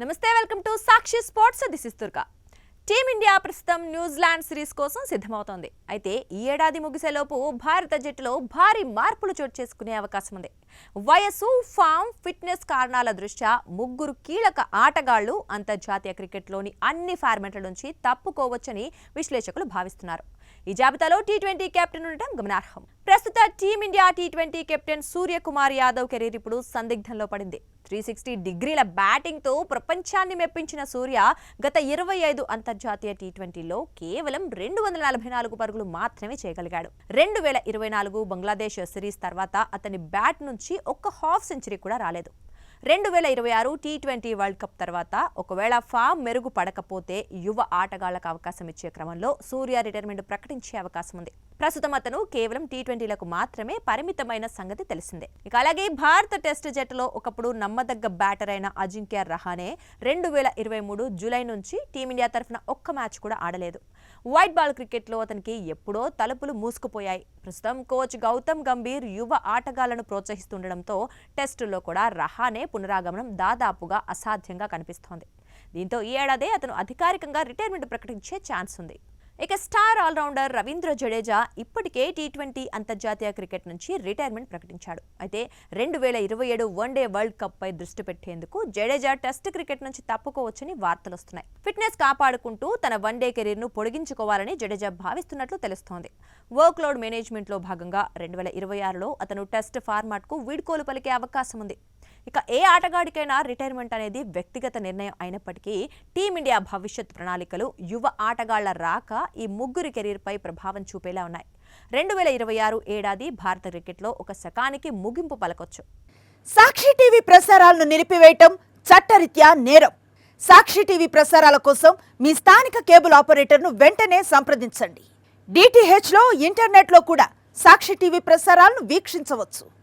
నమస్తే welcome to Sakshi sports this is Durga team India ప్రస్తుతం New Zealand series కోసం సిద్ధమవుతోంది. అయితే ఈ ఏడాది ముగిసేలోపు భారత జట్టులో భారీ మార్పులు చోటు చేసుకునే అవకాశం ఉంది. వయస్సు, ఫామ్, ఫిట్నెస్ కారణాల దృష్ట్యా ముగ్గురు కీలక ఆటగాళ్లు అంతర్జాతీయ క్రికెట్లోని అన్ని ఫార్మాట్ల నుంచి తప్పుకోవచ్చని విశ్లేషకులు భావిస్తున్నారు. ఈ జాబితాలో టీ20 కెప్టెన్ ఉండటం గమనార్హం. ప్రస్తుత team India T20 captain Suryakumar Yadav career ఇప్పుడు సందిగ్ధంలో పడింది. 360 డిగ్రీల బ్యాటింగ్ తో ప్రపంచాన్ని మెప్పించిన సూర్య గత 25 అంతర్జాతీయ టీ20లో కేవలం 244 పరుగులు మాత్రమే చేయగలిగాడు. 2024 బంగ్లాదేశ్ సిరీస్ తర్వాత అతని బ్యాట్ నుంచి ఒక్క హాఫ్ సెంచరీ కూడా రాలేదు. 2026 టీ20 వరల్డ్ కప్ తర్వాత ఒకవేళ ఫామ్ మెరుగు పడకపోతే యువ ఆటగాళ్లకు అవకాశం ఇచ్చే క్రమంలో సూర్య రిటైర్మెంట్ ప్రకటించే అవకాశం ఉంది. ప్రస్తుతం అతను కేవలం టీ20లకు మాత్రమే పరిమితమైన సంగతి తెలిసిందే. ఇక అలాగే భారత టెస్ట్ జట్టులో ఒకప్పుడు నమ్మదగ్గ బ్యాటర్ అయిన అజింక్య రహానే 2023 జూలై నుంచి టీమిండియా తరఫున ఒక్క మ్యాచ్ కూడా ఆడలేదు. వైట్ బాల్ క్రికెట్లో అతనికి ఎప్పుడో తలుపులు మూసుకుపోయాయి. ప్రస్తుతం కోచ్ గౌతమ్ గంభీర్ యువ ఆటగాళ్లను ప్రోత్సహిస్తుండటంతో టెస్టుల్లో కూడా రహానే పునరాగమనం దాదాపుగా అసాధ్యంగా కనిపిస్తోంది. దీంతో ఈ ఏడాదే అతను అధికారికంగా రిటైర్మెంట్ ప్రకటించే ఛాన్స్ ఉంది. ఇక స్టార్ ఆల్రౌండర్ రవీంద్ర జడేజా ఇప్పటికే టీ20 అంతర్జాతీయ క్రికెట్ నుంచి రిటైర్మెంట్ ప్రకటించాడు. అయితే 2027 వన్డే వరల్డ్ కప్ పై దృష్టి పెట్టేందుకు జడేజా టెస్ట్ క్రికెట్ నుంచి తప్పుకోవచ్చని వార్తలు వస్తున్నాయి. ఫిట్నెస్ కాపాడుకుంటూ తన వన్డే కెరీర్ ను పొడిగించుకోవాలని జడేజా భావిస్తున్నట్లు తెలుస్తోంది. వర్క్ లోడ్ మేనేజ్మెంట్ లో భాగంగా 2026లో అతను టెస్ట్ ఫార్మాట్ కు వీడ్కోలు పలికే అవకాశం ఉంది. ఇక ఏ ఆటగాడికైనా రిటైర్మెంట్ అనేది వ్యక్తిగత నిర్ణయం అయినప్పటికీ టీమిండియా భవిష్యత్ ప్రణాళికలు, యువ ఆటగాళ్ల రాక ఈ ముగ్గురి కెరీర్ పై ప్రభావం చూపేలా ఉన్నాయి. 2026 ఏడాది భారత క్రికెట్లో ఒక శకానికి ముగింపు పలకొచ్చు. సాక్షి టీవీ ప్రసారాలను నిలిపివేయటం చట్టరీత్యా నేరం. సాక్షి టీవీ ప్రసారాల కోసం మీ స్థానిక కేబుల్ ఆపరేటర్ను వెంటనే సంప్రదించండి. DTH లో, ఇంటర్నెట్లో కూడా సాక్షి టీవీ ప్రసారాలను వీక్షించవచ్చు.